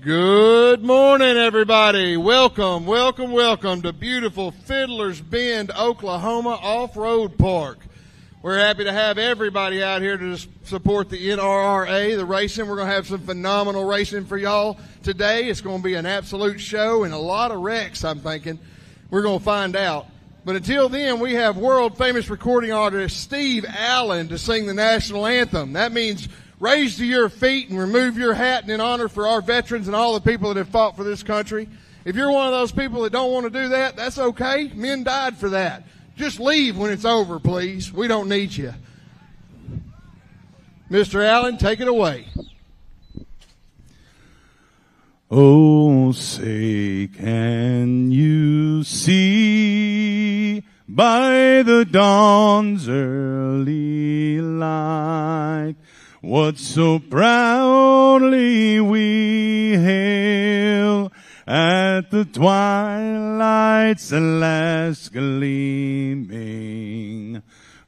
Good morning, everybody. Welcome to beautiful Fidlers Bend, Oklahoma Off-Road Park. We're happy to have everybody out here to support the NRRA, the racing. We're going to have some phenomenal racing for y'all today. It's going to be an absolute show and a lot of wrecks, I'm thinking. We're going to find out. But until then, we have world-famous recording artist Steve Allen to sing the national anthem. That means raise to your feet and remove your hat in honor for our veterans and all the people that have fought for this country. If you're one of those people that don't want to do that, that's okay. Men died for that. Just leave when it's over, please. We don't need you. Mr. Allen, take it away. Oh, say, can you see by the dawn's early light what so proudly we hail at the twilight's last gleaming,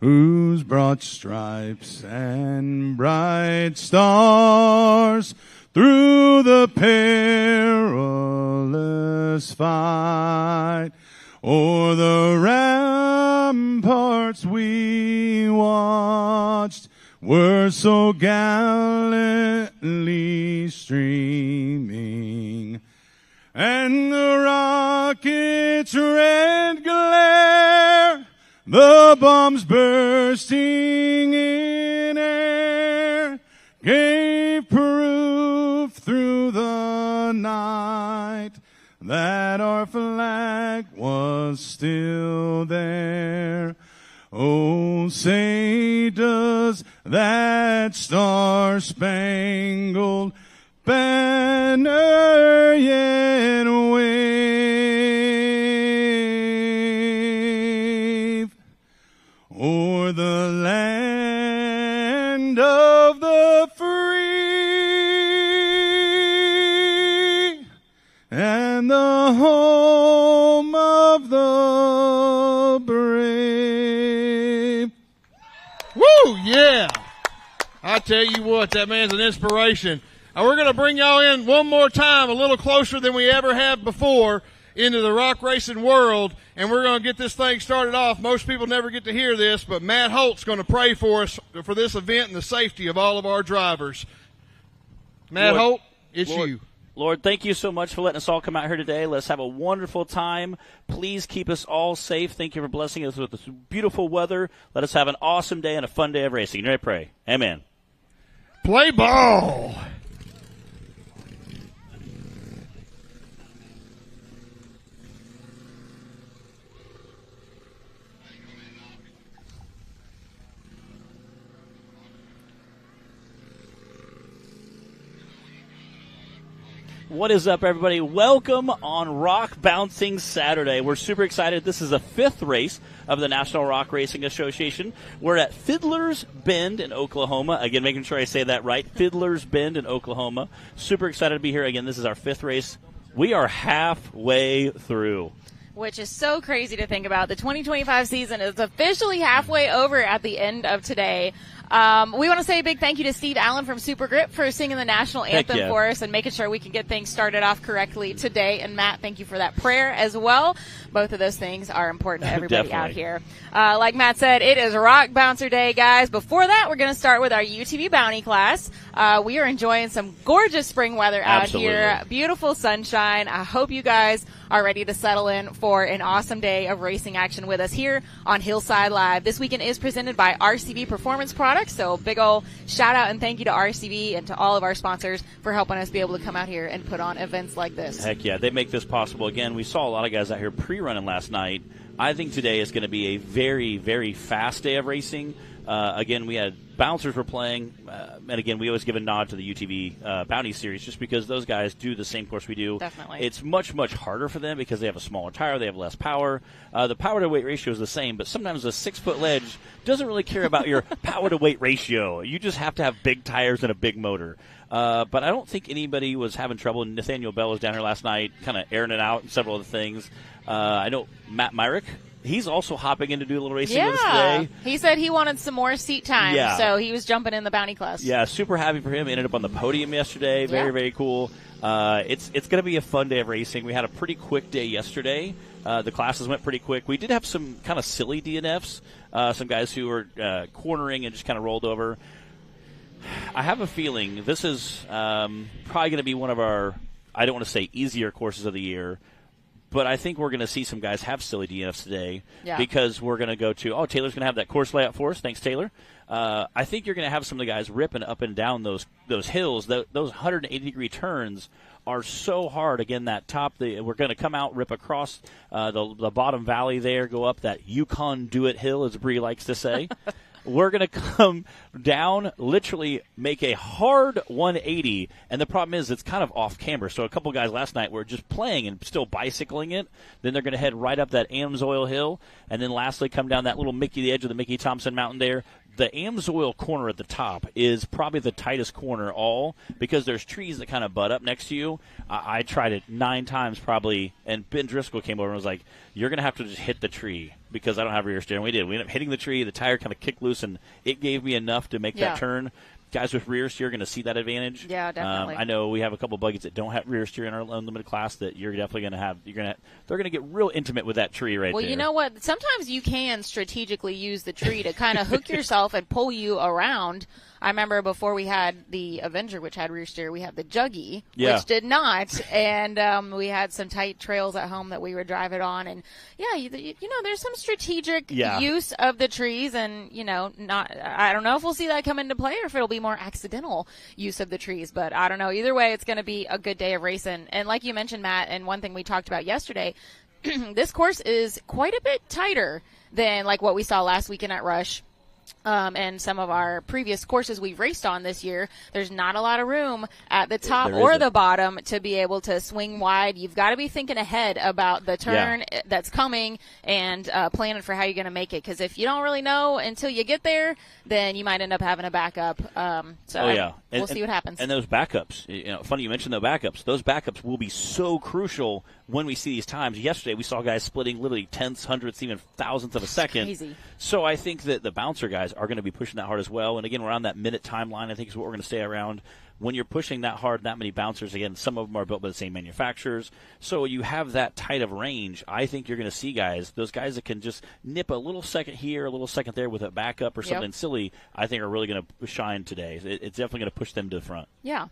whose broad stripes and bright stars through the perilous fight o'er the ramparts we watched were so gallantly streaming, and the rocket's red glare, the bombs bursting in air, gave proof through the night that our flag was still there. Oh, say, does that star-spangled banner yet wave o'er the land of the free and the home of the brave? Woo, yeah. I tell you what, that man's an inspiration. We're going to bring y'all in one more time, a little closer than we ever have before, into the rock racing world, and we're going to get this thing started off. Most people never get to hear this, but Matt Holt's going to pray for us for this event and the safety of all of our drivers. Matt Holt, it's you. Lord, thank you so much for letting us all come out here today. Let's have a wonderful time. Please keep us all safe. Thank you for blessing us with this beautiful weather. Let us have an awesome day and a fun day of racing. I pray. Amen. Play ball. What is up, everybody? Welcome on Rock Bouncing Saturday. We're super excited. This is the 5th race of the National Rock Racing Association. We're at Fidlers Bend in Oklahoma. Again, making sure I say that right. Fidlers Bend in Oklahoma. Super excited to be here. Again, this is our 5th race. We are halfway through. Which is so crazy to think about. The 2025 season is officially halfway over at the end of today. We want to say a big thank you to Steve Allen from Super Grip for singing the national anthem for us and making sure we can get things started off correctly today. And Matt, thank you for that prayer as well. Both of those things are important to everybody out here. Like Matt said, it is Rock Bouncer Day, guys. Before that, we're going to start with our UTV Bounty class. We are enjoying some gorgeous spring weather out here. Beautiful sunshine. I hope you guys are ready to settle in for an awesome day of racing action with us here on Hillside Live. This weekend is presented by RCV Performance Products. So big ol' shout out and thank you to RCV and to all of our sponsors for helping us be able to come out here and put on events like this. Heck yeah, they make this possible. Again, we saw a lot of guys out here pre-running last night. I think today is going to be a very, very fast day of racing. Again, we had bouncers were playing, and again, we always give a nod to the UTV Bounty Series just because those guys do the same course we do. Definitely. It's much, much harder for them because they have a smaller tire, they have less power. The power-to-weight ratio is the same, but sometimes a 6-foot ledge doesn't really care about your power-to-weight ratio. You just have to have big tires and a big motor. But I don't think anybody was having trouble. Nathaniel Bell was down here last night kind of airing it out and several other things. I know Matt Myrick He's also hopping in to do a little racing with us today. He said he wanted some more seat time, so he was jumping in the bounty class. Yeah, super happy for him. Ended up on the podium yesterday. Very, very cool. It's going to be a fun day of racing. We had a pretty quick day yesterday. The classes went pretty quick. We did have some kind of silly DNFs, some guys who were cornering and just kind of rolled over. I have a feeling this is probably going to be one of our, I don't want to say easier courses of the year, but I think we're going to see some guys have silly DNFs today because we're going to go to, Taylor's going to have that course layout for us. Thanks, Taylor. I think you're going to have some of the guys ripping up and down those hills. Those 180-degree turns are so hard. Again, that top, we're going to come out, rip across the bottom valley there, go up that Yukon Do-It hill, as Bree likes to say. We're going to come down, literally make a hard 180, and the problem is it's kind of off camber. So a couple guys last night were just playing and still bicycling it. Then they're going to head right up that Amsoil Hill, and then lastly come down that little the edge of the Mickey Thompson Mountain there. The Amsoil corner at the top is probably the tightest corner because there's trees that kind of butt up next to you. I tried it 9 times probably, and Ben Driscoll came over and was like, you're going to have to just hit the tree because I don't have rear steering. We did. We ended up hitting the tree. The tire kind of kicked loose, and it gave me enough to make that turn. Guys with rear steer are going to see that advantage. Yeah, definitely. I know we have a couple buggies that don't have rear steer in our unlimited class that you're definitely going to have. They're going to get real intimate with that tree right there. Well, you know what? Sometimes you can strategically use the tree to kind of hook yourself and pull you around. I remember before we had the Avenger, which had rear steer, we had the Juggy, which did not. And we had some tight trails at home that we would drive it on. And, there's some strategic use of the trees. And, I don't know if we'll see that come into play or if it'll be more accidental use of the trees. But I don't know. Either way, it's going to be a good day of racing. And like you mentioned, Matt, and one thing we talked about yesterday, this course is quite a bit tighter than like what we saw last weekend at Rush. And some of our previous courses we've raced on this year, there's not a lot of room at the top or the bottom to be able to swing wide. You've got to be thinking ahead about the turn that's coming and planning for how you're going to make it. Because if you don't really know until you get there, then you might end up having a backup. We'll see what happens. And those backups, funny you mentioned the backups. Those backups will be so crucial when we see these times. Yesterday we saw guys splitting literally tenths, hundredths, even thousandths of a second. Crazy. So I think that the bouncer guys are going to be pushing that hard as well. And again, around that minute timeline, I think is what we're going to stay around. When you're pushing that hard, that many bouncers, again, some of them are built by the same manufacturers. So you have that tight of range. I think you're going to see those guys that can just nip a little second here, a little second there with a backup or something silly, I think are really going to shine today. It's definitely going to push them to the front. Yeah.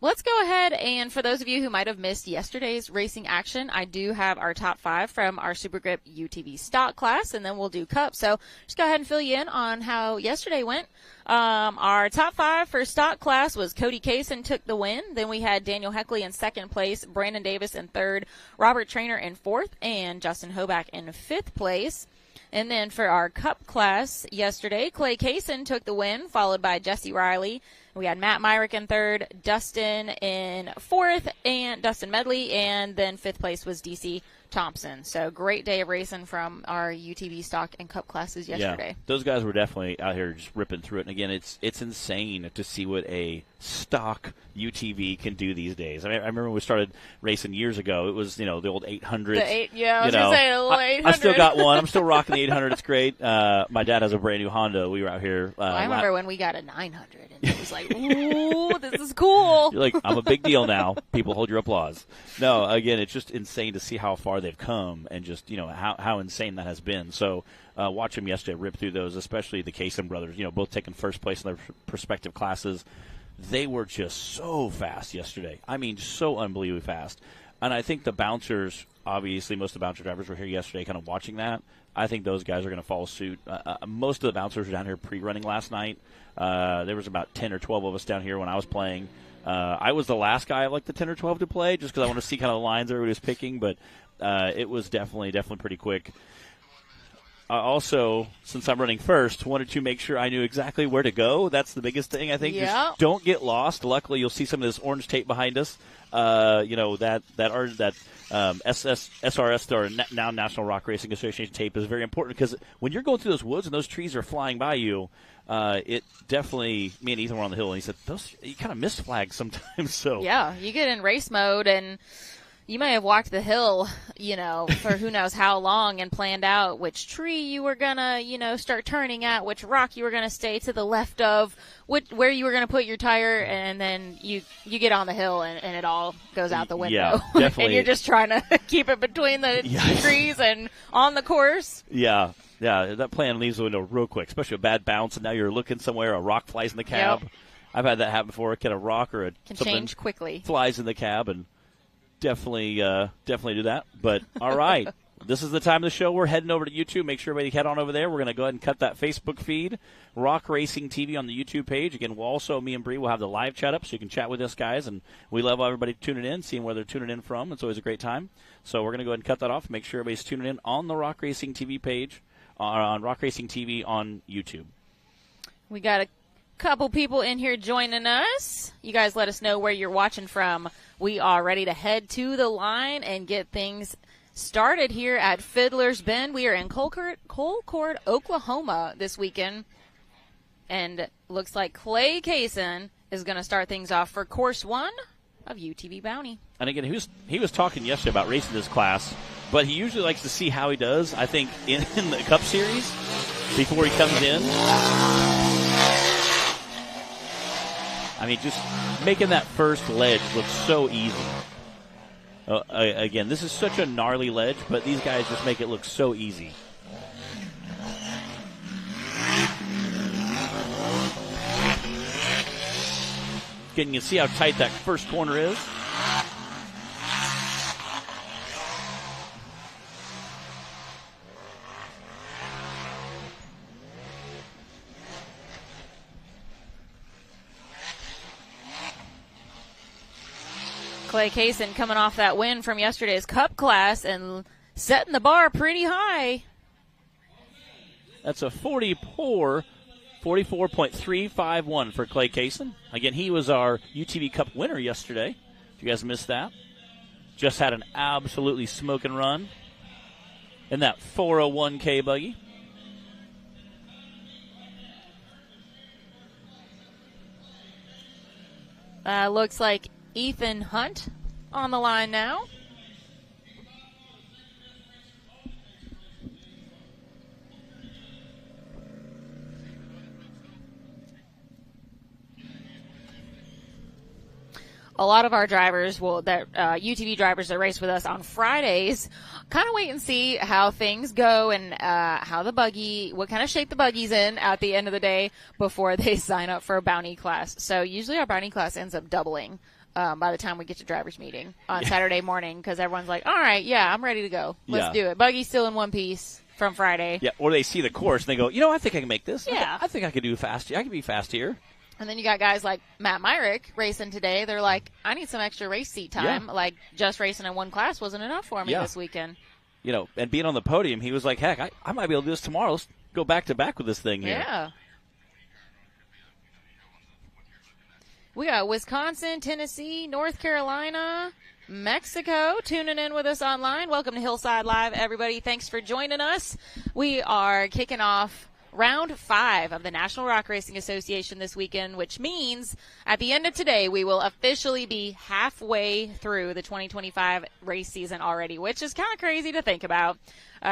Let's go ahead, and for those of you who might have missed yesterday's racing action, I do have our top 5 from our Super Grip UTV stock class, and then we'll do Cup. So just go ahead and fill you in on how yesterday went. Our top 5 for stock class was Cody Kaysen took the win. Then we had Daniel Heckley in second place, Brandon Davis in third, Robert Traynor in fourth, and Justin Hoback in fifth place. And then for our Cup class yesterday, Clay Kaysen took the win, followed by Jesse Riley. We had Matt Myrick in third, Dustin in fourth, and Dustin Medley, and then fifth place was DC Thompson. So great day of racing from our UTV stock and Cup classes yesterday. Yeah, those guys were definitely out here just ripping through it. And again, it's insane to see what a stock UTV can do these days. I mean, I remember when we started racing years ago. It was the old 800. I was gonna say the little 800. I still got one. I'm still rocking the 800. It's great. My dad has a brand new Honda. We were out here. I remember when we got a 900. It was like, ooh, this is cool. You're like, I'm a big deal now. People hold your applause. No, again, it's just insane to see how far they've come and just, how insane that has been. So watch them yesterday rip through those, especially the Kaysen brothers, both taking first place in their respective classes. They were just so fast yesterday. I mean, so unbelievably fast. And I think the bouncers, obviously most of the bouncer drivers were here yesterday kind of watching that. I think those guys are going to follow suit. Most of the bouncers were down here pre-running last night. There was about 10 or 12 of us down here when I was playing. I was the last guy of like the 10 or 12 to play just because I want to see kind of the lines everybody was picking, but it was definitely pretty quick. Also, since I'm running first, wanted to make sure I knew exactly where to go. That's the biggest thing, I think. Yeah. Just don't get lost. Luckily, you'll see some of this orange tape behind us. SRS, or now National Rock Racing Association tape, is very important because when you're going through those woods and those trees are flying by you, it definitely, me and Ethan were on the hill, and he said, you kind of miss flags sometimes. So yeah, you get in race mode, and you may have walked the hill, for who knows how long and planned out which tree you were going to, start turning at, which rock you were going to stay to the left of, where you were going to put your tire, and then you get on the hill and it all goes out the window. Yeah, definitely. And you're just trying to keep it between the trees and on the course. Yeah, that plan leaves the window real quick, especially a bad bounce, and now you're looking somewhere, a rock flies in the cab. Yep. I've had that happen before. Can a rock or can something change quickly. Flies in the cab, and definitely do that. But all right, this is the time of the show. We're heading over to YouTube. Make sure everybody head on over there. We're going to go ahead and cut that Facebook feed, Rock Racing TV on the YouTube page. Again, we'll also, me and Bree will have the live chat up so you can chat with us guys. And we love everybody tuning in, seeing where they're tuning in from. It's always a great time. So we're going to go ahead and cut that off. Make sure everybody's tuning in on the Rock Racing TV page, on Rock Racing TV on YouTube. We got a couple people in here joining us. You guys let us know where you're watching from. We are ready to head to the line and get things started here at Fidlers Bend. We are in Colcord, Oklahoma this weekend. And looks like Clay Kaysen is going to start things off for course 1 of UTV Bounty. And again, he was talking yesterday about racing this class, but he usually likes to see how he does, I think, in the Cup Series before he comes in. I mean, just making that first ledge look so easy. Again, this is such a gnarly ledge, but these guys just make it look so easy. Again, you can see how tight that first corner is. Clay Kaysen coming off that win from yesterday's Cup class and setting the bar pretty high. That's a 44.351 for Clay Kaysen. Again, he was our UTV Cup winner yesterday. If you guys missed that. Just had an absolutely smoking run in that 401K buggy. Looks like Ethan Hunt on the line now. A lot of our drivers UTV drivers that race with us on Fridays kind of wait and see how things go and what kind of shape the buggy's in at the end of the day before they sign up for a bounty class. So usually our bounty class ends up doubling by the time we get to driver's meeting on Saturday morning, because everyone's like, all right, I'm ready to go. Let's do it. Buggy's still in one piece from Friday. Yeah, or they see the course and they go, I think I can make this. Yeah. I think I can do fast. I can be fast here. And then you got guys like Matt Myrick racing today. They're like, I need some extra race seat time. Yeah. Like, just racing in one class wasn't enough for me this weekend. And being on the podium, he was like, heck, I might be able to do this tomorrow. Let's go back to back with this thing here. Yeah. We got Wisconsin, Tennessee, North Carolina, Mexico tuning in with us online. Welcome to Hillside Live, everybody. Thanks for joining us. We are kicking off Round 5 of the National Rock Racing Association this weekend, which means at the end of today, we will officially be halfway through the 2025 race season already, which is kind of crazy to think about.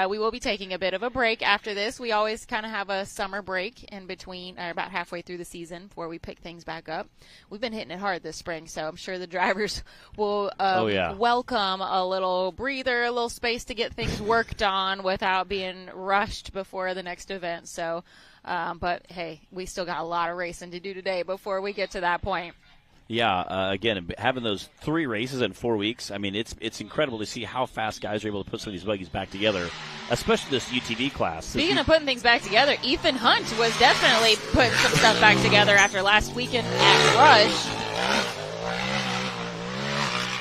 We will be taking a bit of a break after this. We always kind of have a summer break in between, or about halfway through the season before we pick things back up. We've been hitting it hard this spring, so I'm sure the drivers will welcome a little breather, a little space to get things worked on without being rushed before the next event. So, but hey, we still got a lot of racing to do today before we get to that point. Yeah, again, having those 3 races in 4 weeks, I mean, it's incredible to see how fast guys are able to put some of these buggies back together, especially this UTV class. Speaking of putting things back together, Ethan Hunt was definitely putting some stuff back together after last weekend at Rush.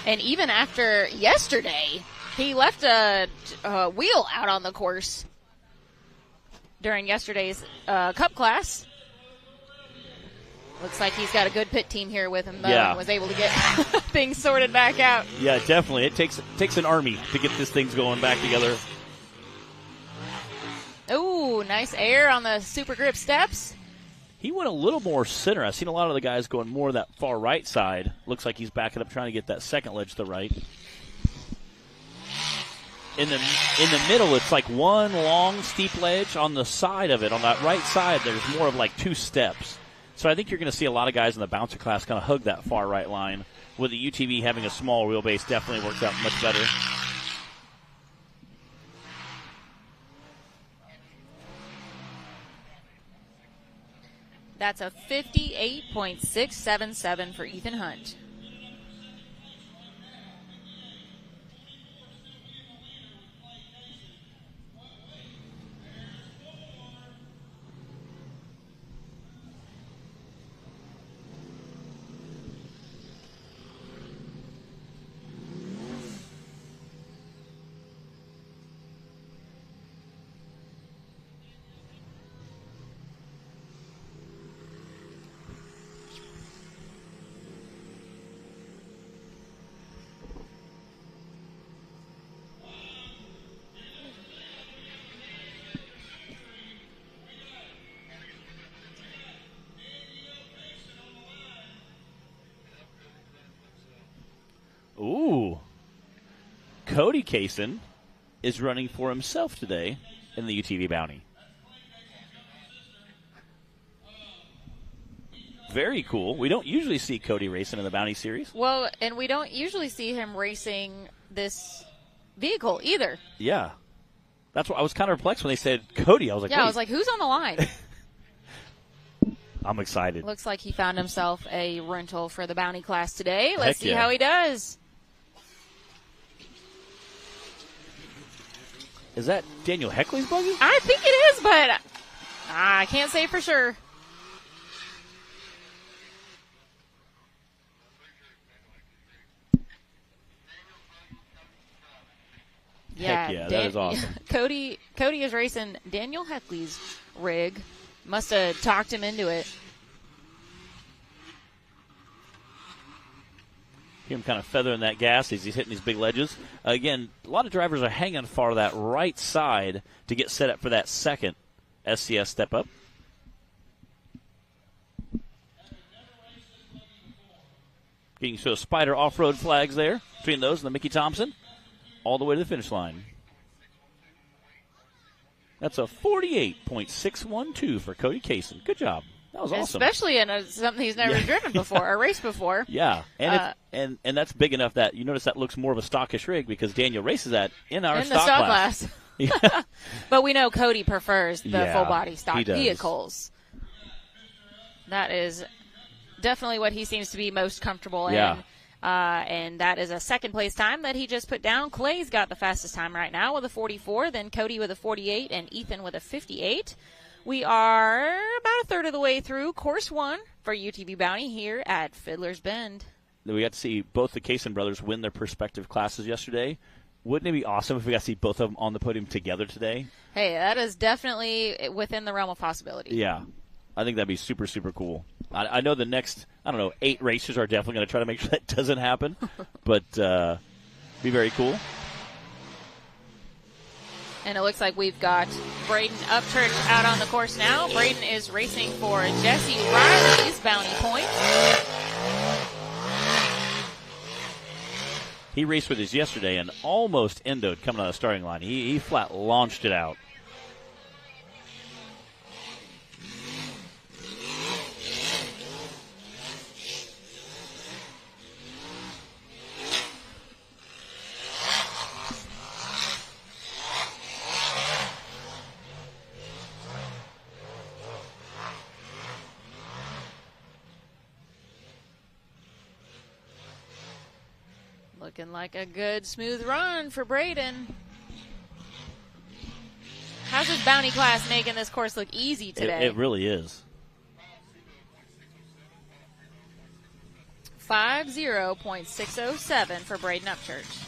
And even after yesterday, he left a wheel out on the course during yesterday's Cup class. Looks like he's got a good pit team here with him, though, and was able to get things sorted back out. Yeah, definitely. It takes an army to get this thing going back together. Ooh, nice air on the Super Grip steps. He went a little more center. I've seen a lot of the guys going more that far right side. Looks like he's backing up trying to get that second ledge to the right. in the middle, it's like one long steep ledge. On the side of it, on that right side, there's more of like 2 steps. So I think you're going to see a lot of guys in the bouncer class kind of hug that far right line. With the UTV having a small wheelbase, definitely works out much better. That's a 58.677 for Ethan Hunt. Ooh. Cody Kaysen is running for himself today in the UTV Bounty. Very cool. We don't usually see Cody racing in the Bounty Series. Well, and we don't usually see him racing this vehicle either. Yeah. That's what I was kind of perplexed when they said Cody. I was like, yeah, wait. I was like, who's on the line? I'm excited. Looks like he found himself a rental for the Bounty class today. Let's Heck see yeah. how he does. Is that Daniel Heckley's buggy? I think it is, but I can't say for sure. Heck yeah, that is awesome. Cody is racing Daniel Heckley's rig. Must have talked him into it. Hear him kind of feathering that gas as he's hitting these big ledges. Again, a lot of drivers are hanging far that right side to get set up for that second SCS step up. Getting to a Spider off-road flags there between those and the Mickey Thompson, all the way to the finish line. That's a 48.612 for Cody Kaysen. Good job. That was awesome. Especially in something he's never driven before or raced before. Yeah, and and that's big enough that you notice that looks more of a stockish rig because Daniel races that in our stock class. Yeah. But we know Cody prefers the Yeah, full body stock he does. vehicles. That is definitely what he seems to be most comfortable in. Yeah. And that is a second place time that he just put down. Clay's got the fastest time right now with a 44, then Cody with a 48, and Ethan with a 58. We are about a third of the way through course 1 for UTV Bounty here at Fidlers Bend. We got to see both the Kaysen brothers win their respective classes yesterday. Wouldn't it be awesome if we got to see both of them on the podium together today? Hey, that is definitely within the realm of possibility. Yeah. I think that'd be super, super cool. I know the next, 8 racers are definitely going to try to make sure that doesn't happen, but be very cool. And it looks like we've got Braden Upchurch out on the course now. Braden is racing for Jesse Riley's Bounty Point. He raced with us yesterday and almost endoed coming on the starting line. He flat launched it out. Looking like a good, smooth run for Braden. How's his Bounty class making this course look easy today? It really is. 50.607 for Braden Upchurch.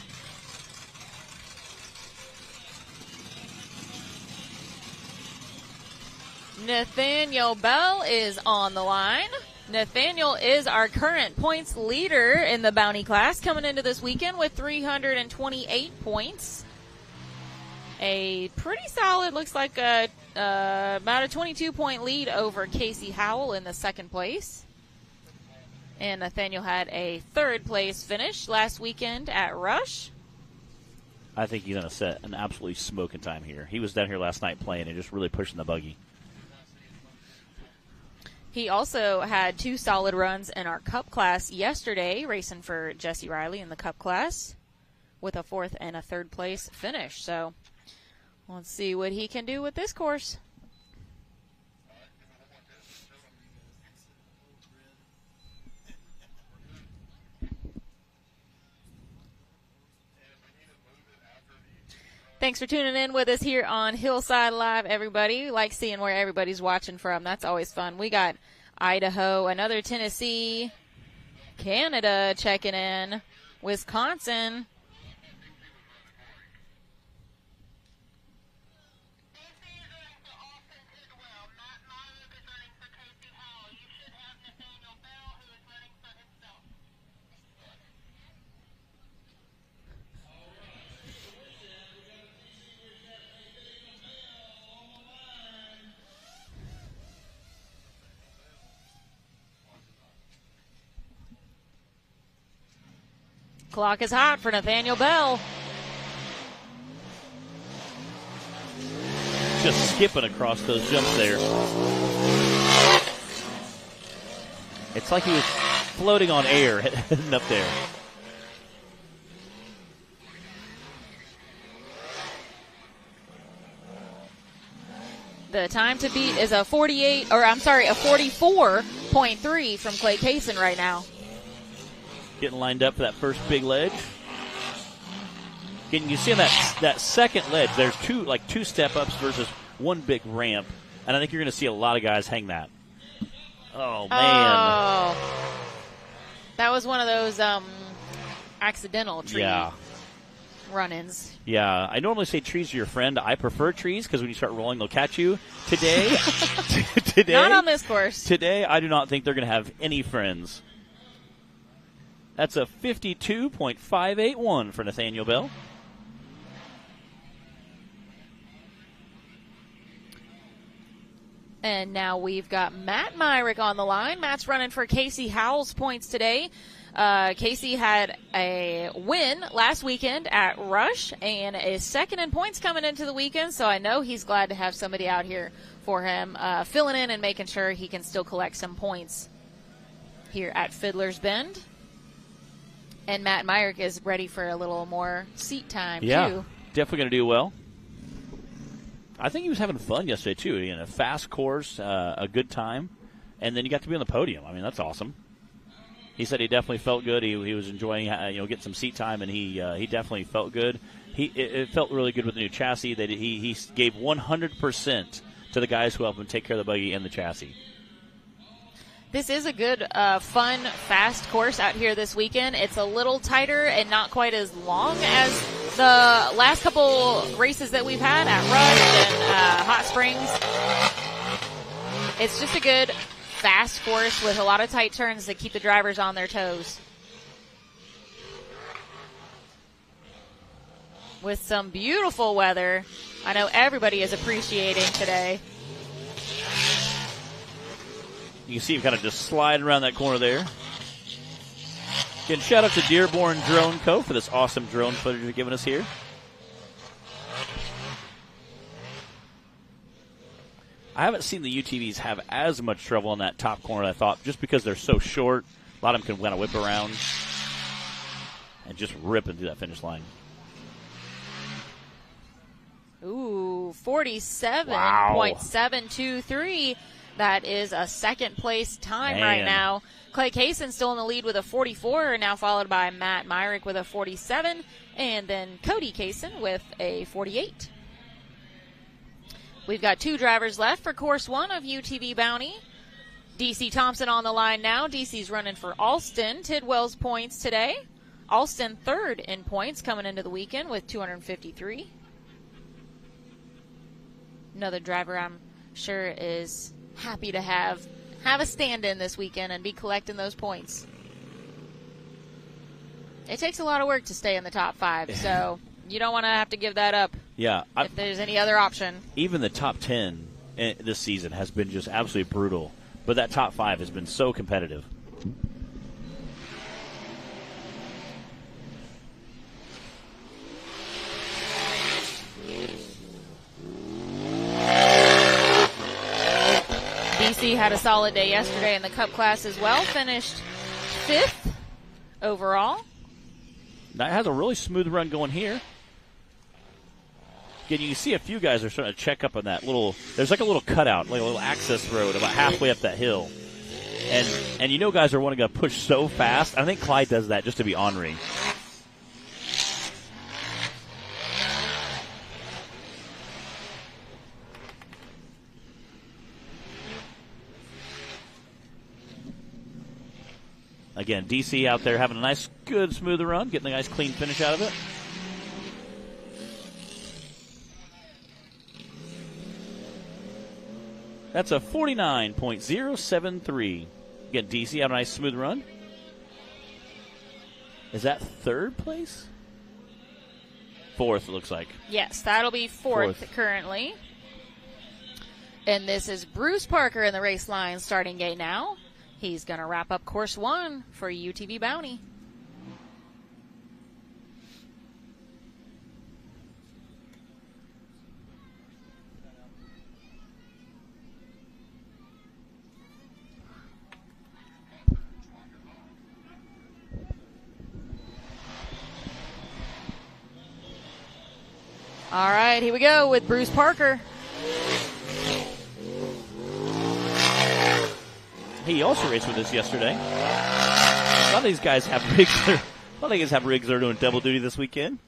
Nathaniel Bell is on the line. Nathaniel is our current points leader in the Bounty class, coming into this weekend with 328 points. A pretty solid, looks like about a 22-point lead over Casey Howell in the second place. And Nathaniel had a third place finish last weekend at Rush. I think he's going to set an absolutely smoking time here. He was down here last night playing and just really pushing the buggy. He also had 2 solid runs in our Cup class yesterday, racing for Jesse Riley in the Cup class with a 4th and a 3rd place finish. So let's see what he can do with this course. Thanks for tuning in with us here on Hillside Live, everybody. We like seeing where everybody's watching from. That's always fun. We got Idaho, another Tennessee, Canada checking in, Wisconsin. Clock is hot for Nathaniel Bell. Just skipping across those jumps there. It's like he was floating on air heading up there. The time to beat is a 44.3 from Clay Kaysen right now. Getting lined up for that first big ledge. And you see on that second ledge, there's two step-ups versus one big ramp. And I think you're going to see a lot of guys hang that. Oh, man. Oh. That was one of those accidental tree run-ins. Yeah, I normally say trees are your friend. I prefer trees because when you start rolling, they'll catch you. Today, not on this course. Today, I do not think they're going to have any friends. That's a 52.581 for Nathaniel Bell. And now we've got Matt Myrick on the line. Matt's running for Casey Howell's points today. Casey had a win last weekend at Rush and is second in points coming into the weekend, so I know he's glad to have somebody out here for him, filling in and making sure he can still collect some points here at Fidlers Bend. And Matt Myrick is ready for a little more seat time, too. Definitely going to do well. I think he was having fun yesterday, too. In a fast course, a good time, and then you got to be on the podium. I mean, that's awesome. He said he definitely felt good. He was enjoying, getting some seat time, and he definitely felt good. It felt really good with the new chassis that he gave 100% to the guys who helped him take care of the buggy and the chassis. This is a good, fun, fast course out here this weekend. It's a little tighter and not quite as long as the last couple races that we've had at Rush and Hot Springs. It's just a good, fast course with a lot of tight turns that keep the drivers on their toes. With some beautiful weather. I know everybody is appreciating today. You can see him kind of just sliding around that corner there. Again, shout out to Dearborn Drone Co. for this awesome drone footage they're giving us here. I haven't seen the UTVs have as much trouble on that top corner as I thought, just because they're so short. A lot of them can kind of whip around and just rip into that finish line. Ooh, 47.723. That is a second place time right now. Clay Kaysen still in the lead with a 44, now followed by Matt Myrick with a 47, and then Cody Kaysen with a 48. We've got 2 drivers left for Course 1 of UTV Bounty. DC Thompson on the line now. DC's running for Alston. Tidwell's points today. Alston third in points coming into the weekend with 253. Another driver I'm sure is happy to have a stand-in this weekend and be collecting those points. It takes a lot of work to stay in the top 5, so you don't want to have to give that up. Yeah, if there's any other option. Even the top 10 this season has been just absolutely brutal, but that top 5 has been so competitive. DC had a solid day yesterday in the Cup class as well. Finished 5th overall. That has a really smooth run going here. Again, you can see a few guys are starting to check up on that little. There's like a little cutout, like a little access road about halfway up that hill. And you know guys are wanting to push so fast. I think Clyde does that just to be ornery. Again, DC out there having a nice, good, smooth run, getting a nice, clean finish out of it. That's a 49.073. Again, DC had a nice, smooth run. Is that 3rd place? 4th, it looks like. Yes, that'll be fourth currently. And this is Bruce Parker in the race line starting gate now. He's going to wrap up course 1 for UTV Bounty. All right, here we go with Bruce Parker. He also raced with us yesterday. A lot of these guys have rigs. That are doing double duty this weekend.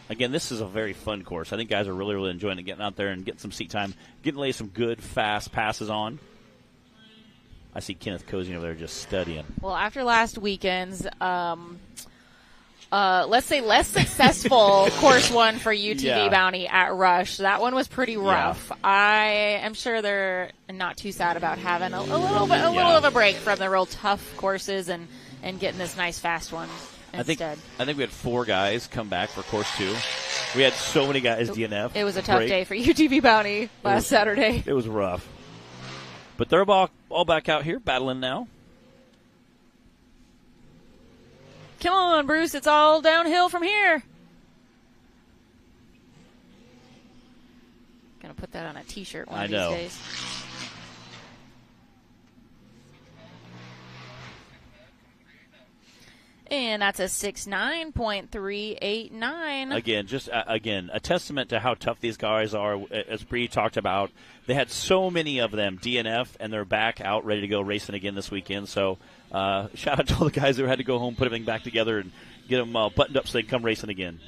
Again, this is a very fun course. I think guys are really, really enjoying it, getting out there and getting some seat time, getting lay some good, fast passes on. I see Kenneth Cozy over there just studying. Well, after last weekend's, let's say less successful course 1 for UTV Bounty at Rush. That one was pretty rough. Yeah. I am sure they're not too sad about having a little of a break from the real tough courses and getting this nice fast one instead. I think we had 4 guys come back for course 2. We had so many guys DNF. It was a tough day for UTV Bounty last Saturday. It was rough. But they're all back out here battling now. Come on, Bruce. It's all downhill from here. Gonna put that on a T-shirt one of these days. And that's a 6.9.389. Again, just a testament to how tough these guys are. As Bree talked about, they had so many of them DNF, and they're back out ready to go racing again this weekend. So shout out to all the guys who had to go home, put everything back together, and get them buttoned up so they can come racing again.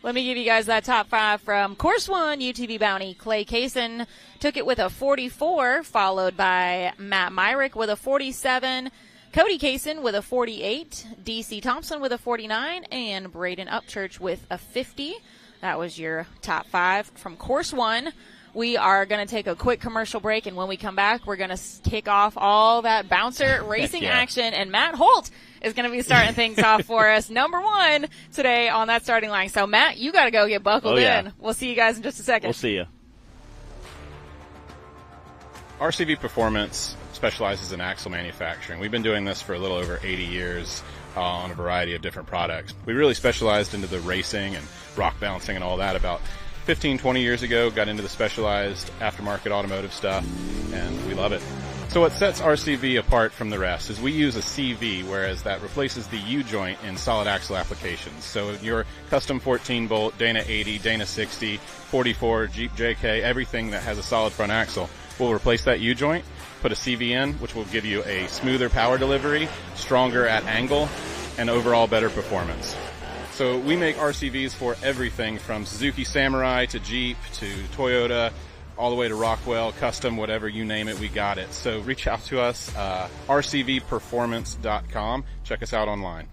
Let me give you guys that top 5 from Course 1, UTV Bounty. Clay Kaysen took it with a 44, followed by Matt Myrick with a 47, Cody Kaysen with a 48, DC Thompson with a 49, and Braden Upchurch with a 50. That was your top 5 from Course 1. We are going to take a quick commercial break, and when we come back, we're going to kick off all that bouncer racing action, and Matt Holt is going to be starting things off for us, number 1 today on that starting line. So, Matt, you got to go get buckled in. We'll see you guys in just a second. We'll see you. RCV Performance specializes in axle manufacturing. We've been doing this for a little over 80 years on a variety of different products. We really specialized into the racing and rock bouncing and all that about 15, 20 years ago, got into the specialized aftermarket automotive stuff, and we love it. So what sets RCV apart from the rest is we use a CV, whereas that replaces the U-joint in solid axle applications. So your custom 14-bolt, Dana 80, Dana 60, 44, Jeep JK, everything that has a solid front axle, we'll replace that U-joint, put a CV in, which will give you a smoother power delivery, stronger at angle, and overall better performance. So we make RCVs for everything from Suzuki Samurai to Jeep to Toyota, all the way to Rockwell, custom, whatever, you name it, we got it. So reach out to us, rcvperformance.com. Check us out online.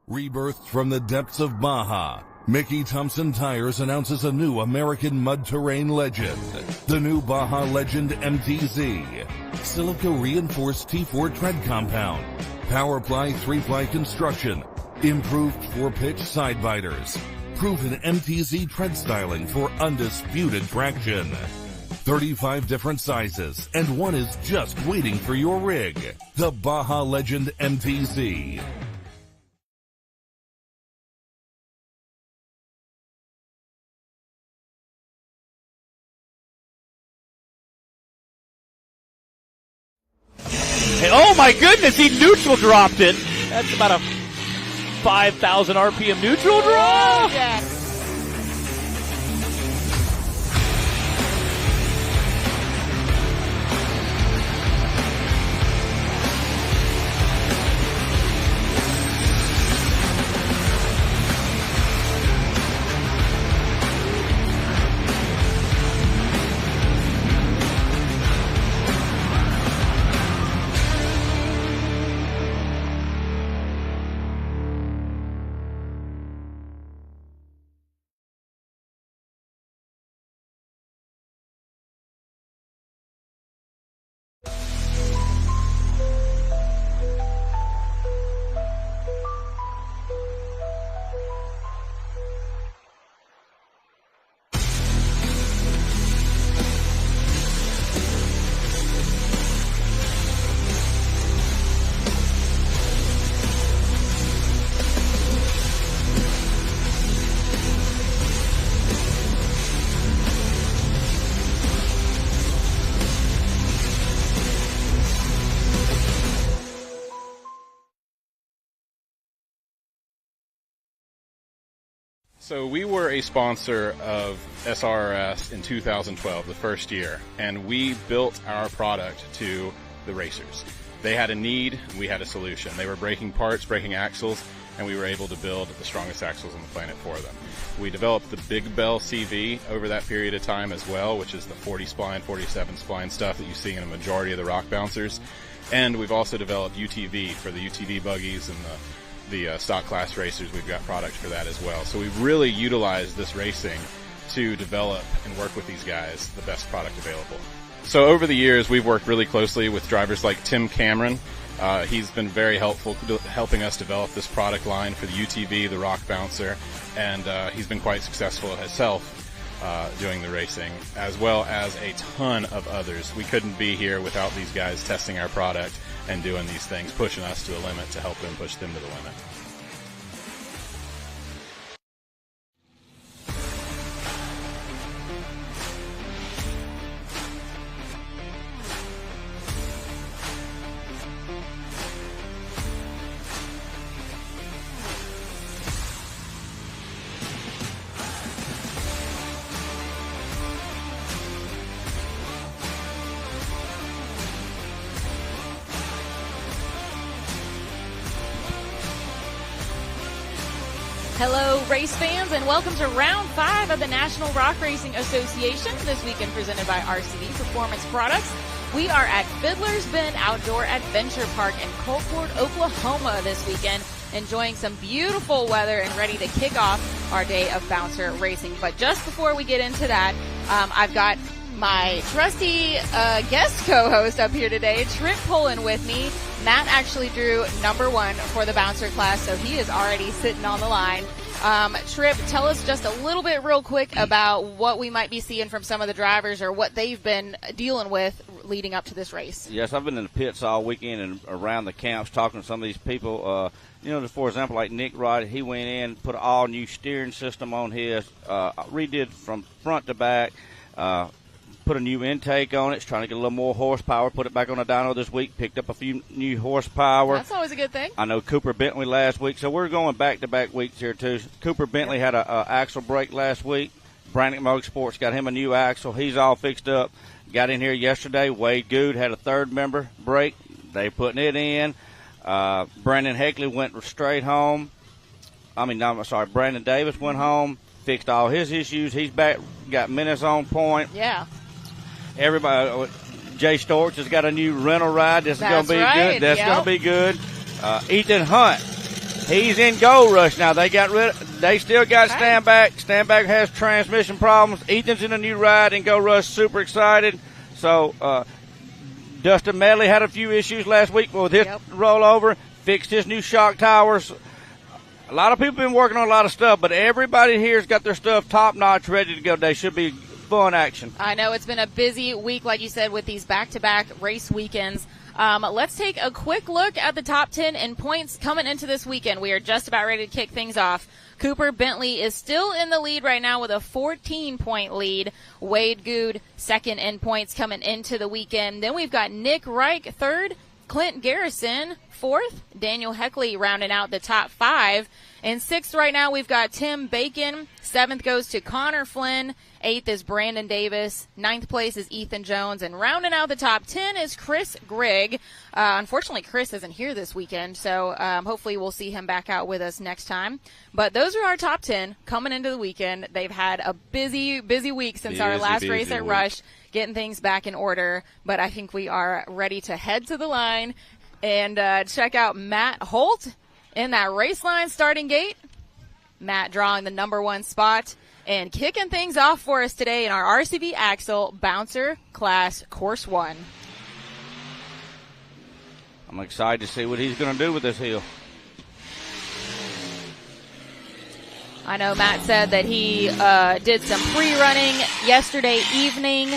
Rebirthed from the depths of Baja, Mickey Thompson Tires announces a new American mud terrain legend. The new Baja Legend MTZ. Silica reinforced T4 tread compound. Powerply 3-ply construction. Improved 4-pitch side biters. Proven MTZ tread styling for undisputed traction. 35 different sizes, and one is just waiting for your rig. The Baja Legend MTZ. Hey, oh my goodness, he neutral dropped it. That's about a 5,000 RPM neutral drop. Yeah. So we were a sponsor of SRRS in 2012, the first year, and we built our product to the racers. They had a need, and we had a solution. They were breaking parts, breaking axles, and we were able to build the strongest axles on the planet for them. We developed the Big Bell CV over that period of time as well, which is the 40 spline, 47 spline stuff that you see in a majority of the rock bouncers. And we've also developed UTV for the UTV buggies and the stock class racers. We've got products for that as well. So we've really utilized this racing to develop and work with these guys the best product available. So over the years, we've worked really closely with drivers like Tim Cameron. He's been very helpful helping us develop this product line for the UTV, the rock bouncer, and he's been quite successful himself doing the racing, as well as a ton of others. We couldn't be here without these guys testing our product and doing these things, pushing us to the limit to help them push them to the limit. Hello, race fans, and welcome to Round 5 of the National Rock Racing Association, this weekend presented by RCV Performance Products. We are at Fidlers Bend Outdoor Adventure Park in Colcord, Oklahoma this weekend, enjoying some beautiful weather and ready to kick off our day of bouncer racing. But just before we get into that, I've got my trusty guest co-host up here today, Trip Pullen, with me. Matt actually drew number 1 for the bouncer class, so he is already sitting on the line. Trip, tell us just a little bit real quick about what we might be seeing from some of the drivers or what they've been dealing with leading up to this race. Yes, I've been in the pits all weekend and around the camps talking to some of these people. For example, like Nick Wright, he went in, put an all-new steering system on his, redid from front to back, put a new intake on it. It's trying to get a little more horsepower. Put it back on the dyno this week. Picked up a few new horsepower. That's always a good thing. I know Cooper Bentley last week, so we're going back-to-back weeks here too. Cooper Bentley had a axle break last week. Brannick Motorsports got him a new axle. He's all fixed up. Got in here yesterday. Wade Good had a third member break. They putting it in. Brandon Heckley went straight home. Brandon Davis went home. Fixed all his issues. He's back. Got minutes on point. Yeah. Everybody, Jay Storch has got a new rental ride. This is going to be good. That's going to be good. Ethan Hunt He's in gold rush now. They still got Standback. Standback has transmission problems. Ethan's in a new ride in gold rush, super excited. So Dustin Medley had a few issues last week with his rollover, fixed his new shock towers. A lot of people have been working on a lot of stuff, but everybody here's got their stuff top-notch, ready to go. They should be fun action. I know it's been a busy week, like you said, with these back-to-back race weekends. Let's take a quick look at the top 10 in points coming into this weekend. We are just about ready to kick things off. Cooper Bentley is still in the lead right now with a 14-point lead. Wade Good second in points coming into the weekend. Then we've got Nick Reich third, Clint Garrison fourth, Daniel Heckley rounding out the top 5. In sixth right now we've got Tim Bacon. Seventh goes to Connor Flynn. Eighth is Brandon Davis. Ninth place is Ethan Jones. And rounding out the top 10 is Chris Grigg. Unfortunately, Chris isn't here this weekend, so hopefully we'll see him back out with us next time. But those are our top 10 coming into the weekend. They've had a busy week since our last race at Rush, getting things back in order. But I think we are ready to head to the line and check out Matt Holt in that race line starting gate. Matt drawing the number 1 spot. And kicking things off for us today in our RCV Axle Bouncer Class Course 1. I'm excited to see what he's going to do with this hill. I know Matt said that he did some pre-running yesterday evening.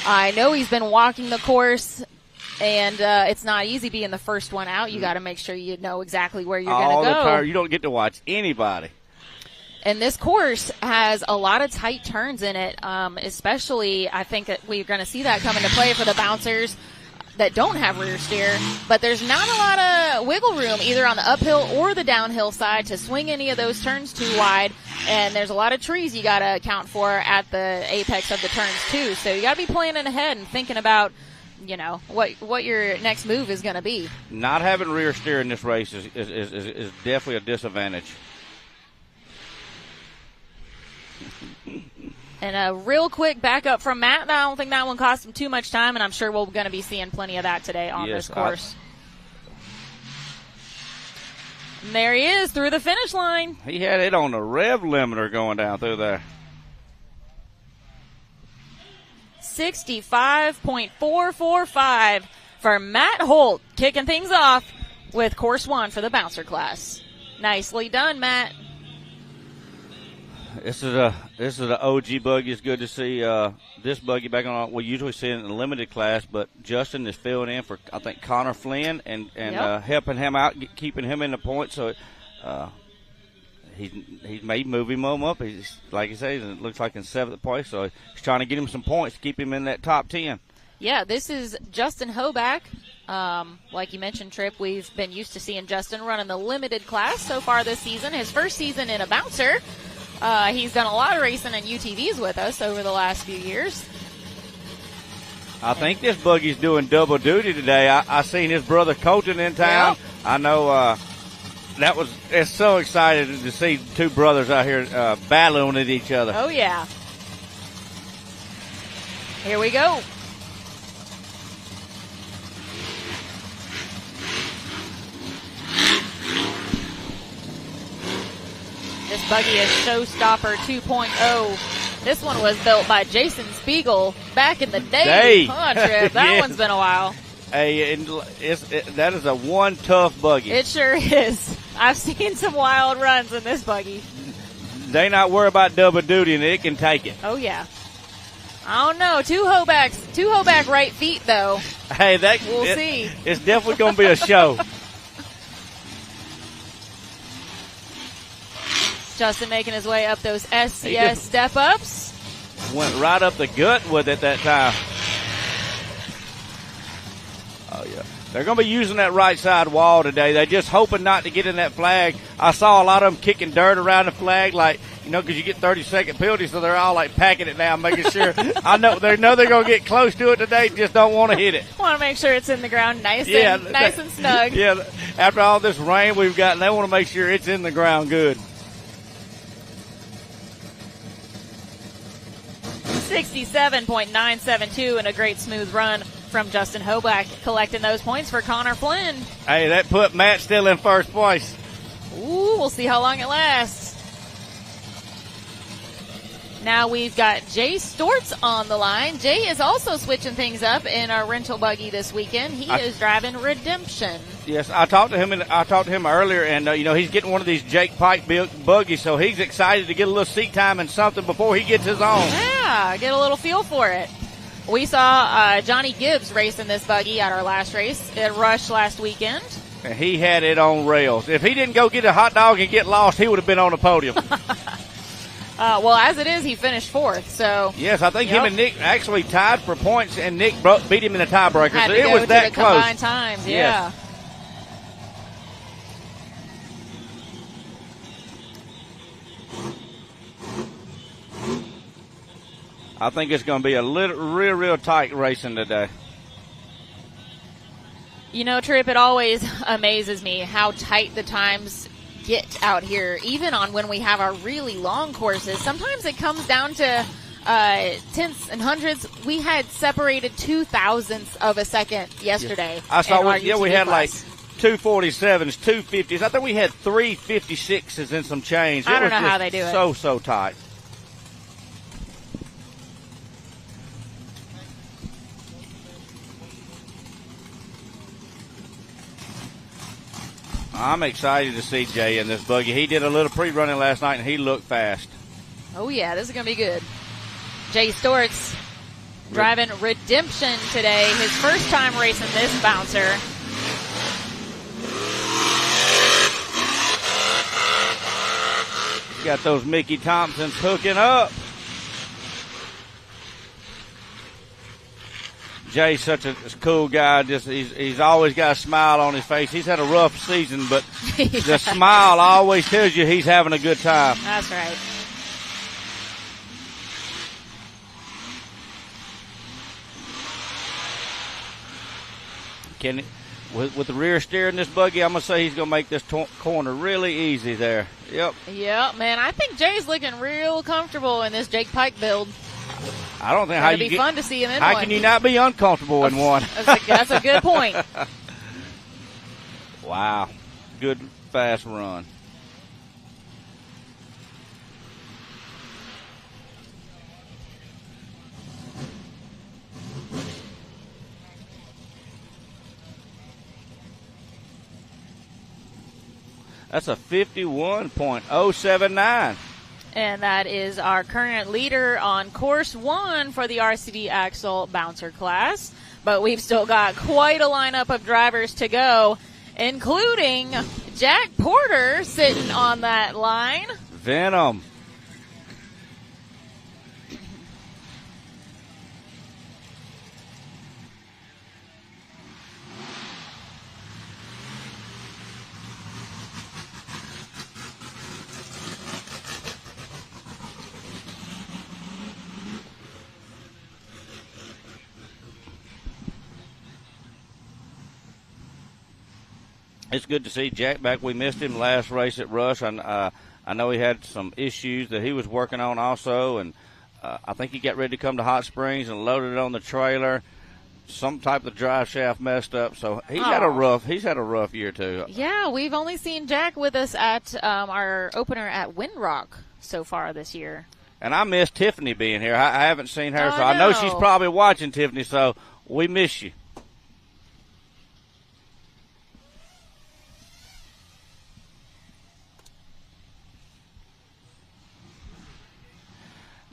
I know he's been walking the course, and it's not easy being the first one out. You got to make sure you know exactly where you're going to go. You don't get to watch anybody. And this course has a lot of tight turns in it, especially I think that we're going to see that come into play for the bouncers that don't have rear steer. But there's not a lot of wiggle room either on the uphill or the downhill side to swing any of those turns too wide. And there's a lot of trees you got to account for at the apex of the turns too. So you got to be planning ahead and thinking about, you know, what your next move is going to be. Not having rear steer in this race is definitely a disadvantage. And a real quick backup from Matt. I don't think that one cost him too much time, and I'm sure we're going to be seeing plenty of that today on this course. And there he is through the finish line. He had it on the rev limiter going down through there. 65.445 for Matt Holt, kicking things off with course 1 for the bouncer class. Nicely done, Matt. This is an OG buggy. It's good to see this buggy back on. We usually see it in the limited class, but Justin is filling in for, I think, Connor Flynn and helping him out, keeping him in the point. So he may move him up. He's, like you say, it looks like in 7th place. So he's trying to get him some points to keep him in that top 10. Yeah, this is Justin Hoback. Like you mentioned, Tripp, we've been used to seeing Justin running the limited class so far this season. His first season in a bouncer. He's done a lot of racing in UTVs with us over the last few years. I think this buggy's doing double duty today. I seen his brother Colton in town. Yep. I know it's so exciting to see two brothers out here battling with each other. Oh, yeah. Here we go. This buggy is Showstopper 2.0. This one was built by Jason Spiegel back in the day. Come on, Tripp. That Yes. one's been a while. Hey, that is a one tough buggy. It sure is. I've seen some wild runs in this buggy. They not worry about double duty, and it can take it. Oh, yeah. I don't know. Two Hoback right feet, though. Hey, We'll see. It's definitely going to be a show. Justin making his way up those SCS step-ups. Went right up the gut with it that time. Oh, yeah. They're going to be using that right side wall today. They're just hoping not to get in that flag. I saw a lot of them kicking dirt around the flag, like, you know, because you get 30-second penalties, so they're all, like, packing it down, making sure. I know they're going to get close to it today, just don't want to hit it. Want to make sure it's in the ground nice and snug. Yeah, after all this rain we've gotten, they want to make sure it's in the ground good. 67.972 and a great smooth run from Justin Hoback, collecting those points for Connor Flynn. Hey, that put Matt still in first place. Ooh, we'll see how long it lasts. Now we've got Jay Stortz on the line. Jay is also switching things up in our rental buggy this weekend. He is driving Redemption. Yes, I talked to him earlier, and he's getting one of these Jake Pike buggies, so he's excited to get a little seat time and something before he gets his own. Yeah, get a little feel for it. We saw Johnny Gibbs racing this buggy at our last race at Rush last weekend. And he had it on rails. If he didn't go get a hot dog and get lost, he would have been on the podium. Well, as it is, he finished fourth. So yes, I think him and Nick actually tied for points, and Nick beat him in the tiebreaker. Had So to it go was to that the close. Combined times, yeah. Yes. I think it's going to be a real tight racing today. You know, Tripp, it always amazes me how tight the times get out here, even on when we have our really long courses. Sometimes it comes down to tenths and hundreds. We had separated 0.02 of a second yesterday. Yes. I saw we had class. like 247s, 250s. I think we had 356s and some change. I don't know how they do it. So tight. I'm excited to see Jay in this buggy. He did a little pre-running last night, and he looked fast. Oh, yeah, this is going to be good. Jay Stortz driving Redemption today. His first time racing this bouncer. He's got those Mickey Thompsons hooking up. Jay's such a cool guy. He's always got a smile on his face. He's had a rough season, but the smile always tells you he's having a good time. That's right. With the rear steer in this buggy, I'm going to say he's going to make this corner really easy there. Yep. Yep, man. I think Jay's looking real comfortable in this Jake Pike build. I don't think It'd be fun to see him in how one. can you not be uncomfortable in one? That's a good point. Wow. Good, fast run. That's a 51.079. And that is our current leader on course 1 for the RCV Axle Bouncer class. But we've still got quite a lineup of drivers to go, including Jack Porter sitting on that line. Venom. It's good to see Jack back. We missed him last race at Rush. I know he had some issues that he was working on also, and I think he got ready to come to Hot Springs and loaded it on the trailer. Some type of drive shaft messed up, so he's had a rough year too. Yeah, we've only seen Jack with us at our opener at Windrock so far this year. And I miss Tiffany being here. I haven't seen her, so I know she's probably watching, Tiffany, so we miss you.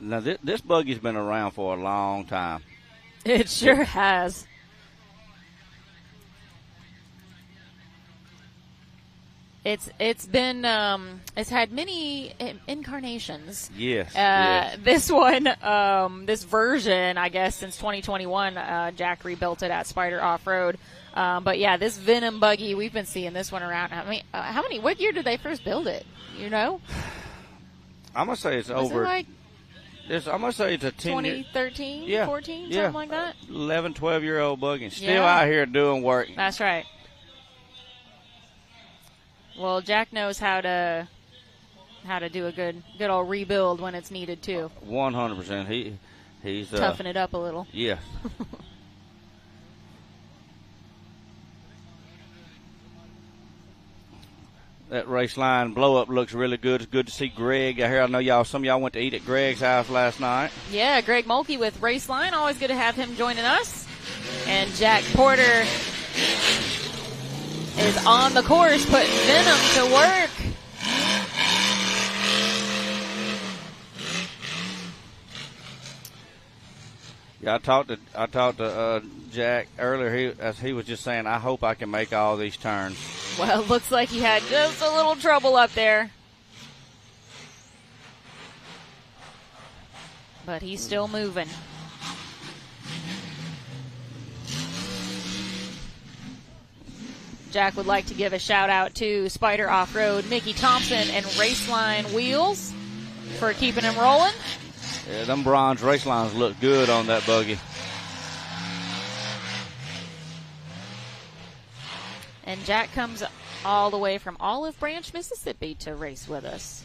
Now, this buggy's been around for a long time. It sure has. It's been it's had many incarnations. Yes. Yes. This one, this version, I guess, since 2021, Jack rebuilt it at Spider Off Road. But yeah, this Venom buggy, we've been seeing this one around. I mean, what year did they first build it? You know? I'm gonna say it's Was over. it like I'm going to say it's a 2013, 14, yeah. something like that? 11, 12-year-old buggy. Still out here doing work. That's right. Well, Jack knows how to do a good old rebuild when it's needed, too. 100%. He's toughen it up a little. Yeah. that race line blow up looks really good. It's good to see Greg. I know some of y'all went to eat at Greg's house last night. Yeah, Greg Mulkey with Race Line. Always good to have him joining us. And Jack Porter is on the course, putting Venom to work. Yeah, I talked to Jack earlier. He was just saying, I hope I can make all these turns. Well, it looks like he had just a little trouble up there. But he's still moving. Jack would like to give a shout out to Spider Off-Road, Mickey Thompson, and Raceline Wheels for keeping him rolling. Yeah, them bronze race lines look good on that buggy. And Jack comes all the way from Olive Branch, Mississippi to race with us.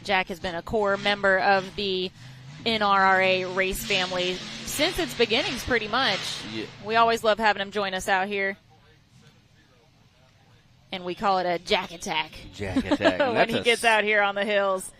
Jack has been a core member of the NRRA race family since its beginnings, pretty much. Yeah. We always love having him join us out here. And we call it a Jack Attack. Jack Attack. when he gets out here on the hills.